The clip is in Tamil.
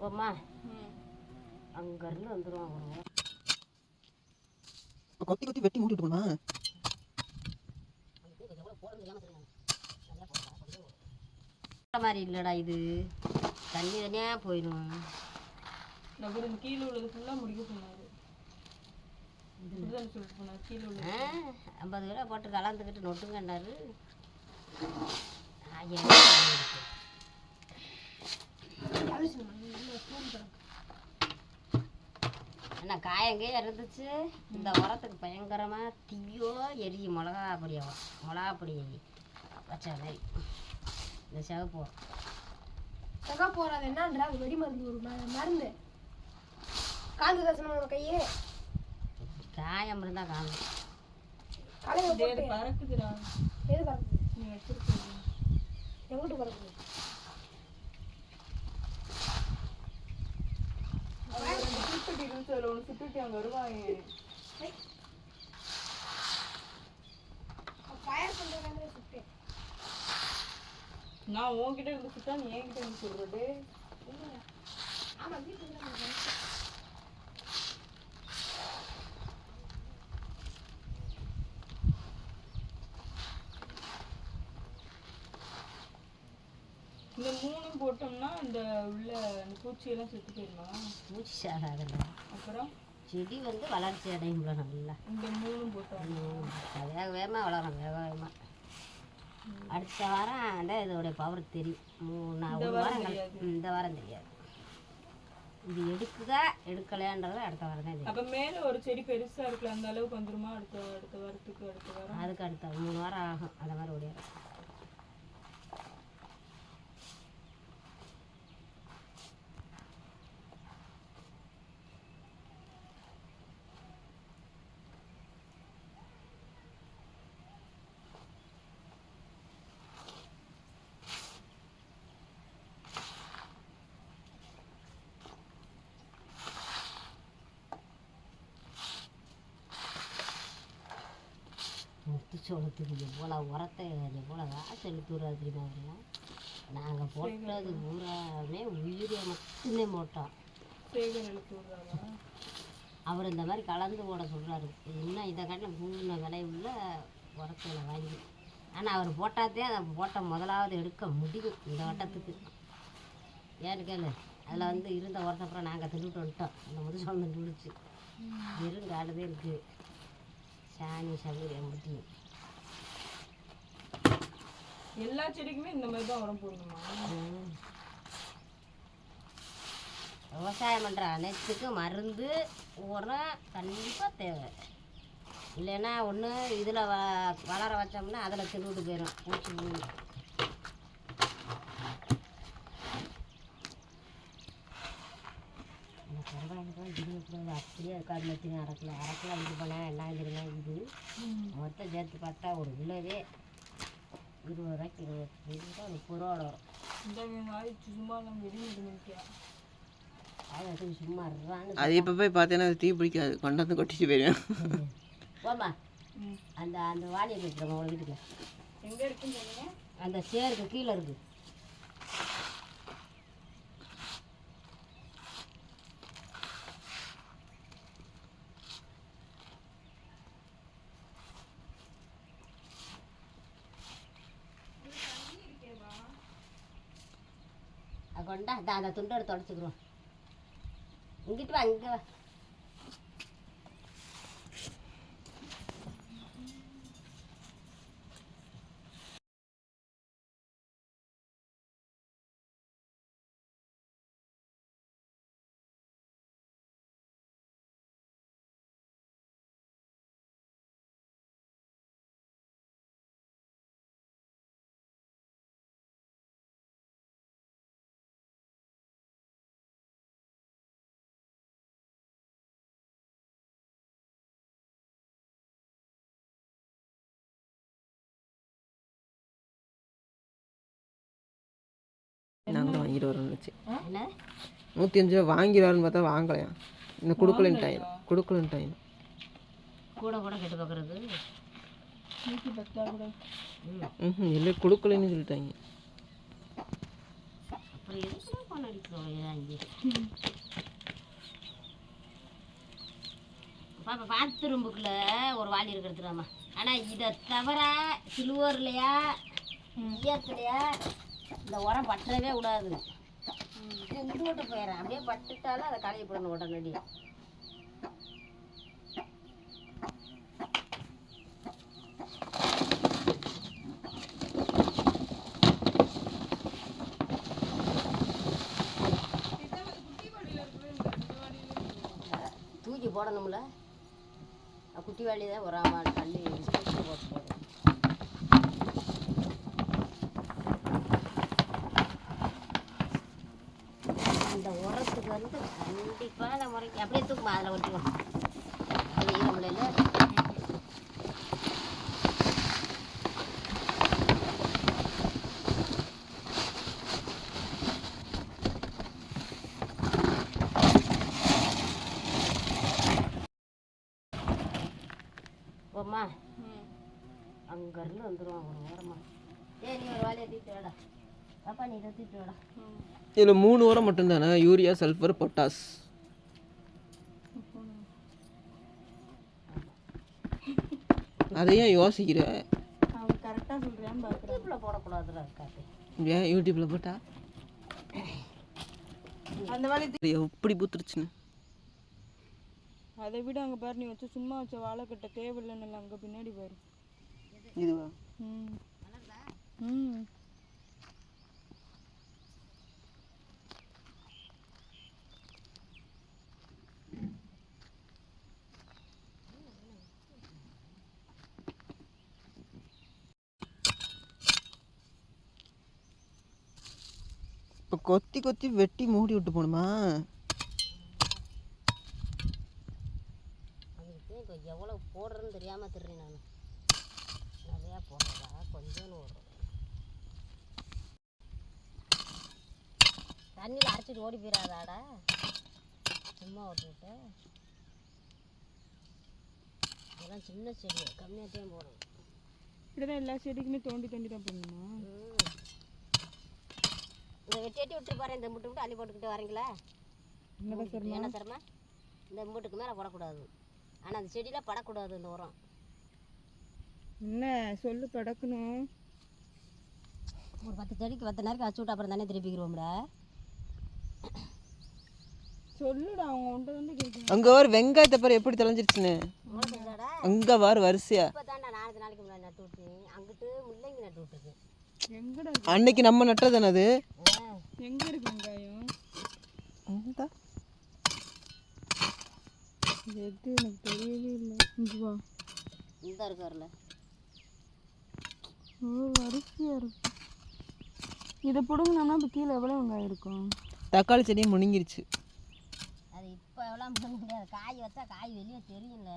போமா அங்கேருந்து வந்துடுவாங்க. கொத்தி கொத்தி வெட்டி மூடிட்டு போனா மாதிரி இல்லைடா, இது தண்ணி தனியாக போயிடும். கீழே உள்ளது ஃபுல்லாக முடிக்க சொன்னார். சொல்லிட்டு போனார் கீழே உள்ள 50 கிலோ போட்டு கலந்துக்கிட்டு நொட்டுங்கன்னாரு. என்ன காயங்கே இருந்துச்சு. இந்த உரத்துக்கு பயங்கரமாக தீயோ எரியும். மிளகா பொடி வச்ச மாதிரி இந்த சிவப்பு போறது என்னன்றா வெடி மருந்து, ஒரு மருந்து காந்து கசனோட கையே காயம் இருந்தா காணும். பறக்குதுடா. எது பறக்குது? நீ வச்சிருக்க எங்கிட்டு பறக்குது? சுட்டுட்டு அங்க வருவாங்க. நான் உன்கிட்ட இருந்து சுட்டா நீ என்கிட்ட இருந்து சொல்றது. இந்த 3 போட்டோம்னா இந்த உள்ள அந்த பூச்சியெல்லாம் செத்து போயிருமா? பூச்சி சாகாதுல்ல. அப்புறம் செடி வளர்ச்சி அடையும்ல நல்லா. இந்த 3 போட்டோம் வேக வேகமாக வளரும். வேகமாக அடுத்த வாரம் இதோடைய பவர் தெரியும். 3 வாரம் இந்த வாரம் தெரியாது. இது எடுக்குதா எடுக்கலையான்றதை அடுத்த வாரம் தான் தெரியும். அப்போ மேலே ஒரு செடி பெருசாக இருக்குல்ல, அந்த அளவுக்கு வந்துருமா? அடுத்த வாரத்துக்கு அடுத்த வாரம் அதுக்கு அடுத்த 3 வாரம் ஆகும். அந்த மாதிரி ஓடியாரு. முத்துச்சோளத்துக்கு எவ்வளோ உரத்தை எவ்வளோ காசு எழுத்துறாரு தெரியுமா? அவரெல்லாம் நாங்கள் போட்டது பூராமே உயிரியை மட்டுமே போட்டோம். அவர் இந்த மாதிரி கலந்து போட சொல்கிறாரு. இன்னும் இதை கட்டின பூர்ண விலை உள்ள உரத்தில் வாங்கி. ஆனால் அவர் போட்டாதே அதை போட்ட முதலாவது எடுக்க முடியும் இந்த வட்டத்துக்கு. ஏன்னு கேளு, அதில் இருந்த உரத்தப்புறம் நாங்கள் தின்னுட்டு வந்துட்டோம். அந்த முத்துச்சோளம் துடிச்சு வெறும் காடுதே இருக்குது. சாணி சகுதியை முட்டி எல்லா செடிக்குமே இந்த மாதிரி தான் உரம் போடணுமா? விவசாயம் பண்ணுற அனைத்துக்கும் மருந்து உரம் கண்டிப்பாக தேவை. இல்லைன்னா ஒன்று இதில் வளர வச்சோம்னா அதில் திருவிட்டு போயிடும் பூச்சி பூ. இந்த கருவாய்க்கு திடீர்னு அப்படியே இருக்காது. வச்சுங்க அரைக்கலாம் இது பண்ணேன். என்ன தெரியுமா, இது மொத்தம் சேர்த்து பார்த்தா ஒரு கிலோவே 20 ரூபாய்க்கு 30 ரூபா வரும். சும்மா அது சும்மா அது இப்போ போய் பார்த்தேன்னா அது தீ பிடிக்காது. கொண்டாந்து கொட்டிட்டு போயிடுவேன். போமா அந்த அந்த வாணியை போய்க்கிறோம் உங்களை வீட்டுக்கு. எங்கே இருக்குன்னு சொன்னீங்க? அந்த சேருக்கு கீழே இருக்குது. கொண்டா அந்த துண்டை எடுத்து உடச்சிக்கிறோம். இங்கிட்டு வா, இங்கே வா. நாங்கள் தான் வாங்கிட்டு வரோம்னு வச்சு 105 ரூபா வாங்கிடுவாருன்னு பார்த்தா வாங்கலையா. இந்த கொடுக்கலன்ட்டாயிரும் கூட கூட கெட்டு பார்க்குறது. இல்லை கொடுக்கலன்னு சொல்லிட்டாங்க. அப்புறம் எதுக்கு ஃபோன் அடிக்கிறோம் இங்கே பாப்பா பாத்ரூம்புக்குள்ள ஒரு வாளி இருக்கிறதுலாமா. ஆனால் இதை தவிர சிலுவர்லையா ஈயத்துலையா இந்த உரம் பற்றவே விடாது. இது விட்டு போயிடறேன் அப்படியே பட்டுட்டாலும் அதை களைய போடணும் உடனடியாக. தூக்கி போடணும்ல, குட்டி வாளி தான் ஒரு தண்ணி போட்டு போடும். அந்த உரத்துக்கு வந்து கண்டிப்பான முறைக்கு அப்படியே தூக்குமா அதில் ஒட்டிக்கும். அது ஈரமலையில் போம்மா அங்கேருந்து வந்துடுவான் ஒரு ஓரமாக. நீ ஒரு வேலையை தீட்டு வேடா பாப்பா, நீ இதை தீட்டு வேடா. இதில் 3 உரம் மட்டும்தானே? Urea, sulphur, potash. அதையும் யோசிக்கிற அவன் கரெக்டாக சொல்கிறான்னு பார்க்குறேன். யூடியூப்பில் போடக்கூடாதுல இருக்காது. ஏன் யூடியூப்பில் போட்டா அந்த வேலையை எப்படி பூத்துருச்சுன்னு. அதை விட அங்கே பாரு, நீ வச்சு சும்மா வச்ச வாழைக்கட்டை தேவையில்லைன்னு அங்கே பின்னாடி பாரு. இதுவா? ம் ம் இப்போ கொத்தி கொத்தி வெட்டி மூடி விட்டு போகணுமா? அதுக்கு இப்போ எவ்வளோ போடுறேன்னு தெரியாமல் தெரியும். நான் நிறையா போடுறதா கொஞ்சம் ஓடுறேன். தண்ணியில் அரைச்சிட்டு ஓடி போயிடாதாடா, சும்மா ஓட்டிவிட்டு. அதெல்லாம் சின்ன செடி கம்மியாகத்தையும் போடணும். இப்படிதான் எல்லா செடிக்குமே தோண்டி தோண்டி தான் பண்ணணுமா? இந்த வெட்டி வெட்டி விட்டு பாரு, இந்த முட்டு விட்டு அள்ளி போட்டுக்கிட்டு வரீங்களா? என்ன தரமா? இந்த மூட்டுக்கு மேலே போடக்கூடாது. ஆனால் அந்த செடியில் படக்கூடாது இந்த உரம். என்ன சொல்லு படக்கணும்? ஒரு 10 செடிக்கு 10 நேரம் வச்சு விட்டு அப்புறம் தானே திருப்பிக்கிறோம்ல. சொல்லுடா, அவங்க உன்ட்ட வந்து கேட்குறேன். அங்கே ஒரு வெங்காயத்தை பாரு எப்படி தொலைஞ்சிருச்சுன்னு. அங்கே வாரு வரிசையா. இப்போ தாண்டா 4 நாளைக்கு முன்னாடி நட்டு விட்டு அங்கிட்டு முள்ளங்கி நட்டு விட்டுருக்கு. எங்கடா அன்னைக்கு நம்ம நட்டது தானே அது? எங்க இருக்கு வெங்காயம்? எது எனக்கு தெரியவே இல்லை. இங்க வா. இந்த இருக்காருல. ஓ, வரிசையா இருக்கு. இதை பிடுங்கினோம்னா இப்போ கீழே எவ்வளோ வெங்காயம் இருக்கும்? தக்காளி செடியும் முழுங்கிருச்சு. அது இப்போ எவ்வளோ முடியாது. காய் வச்சா காய் வெளியே தெரியும்ல.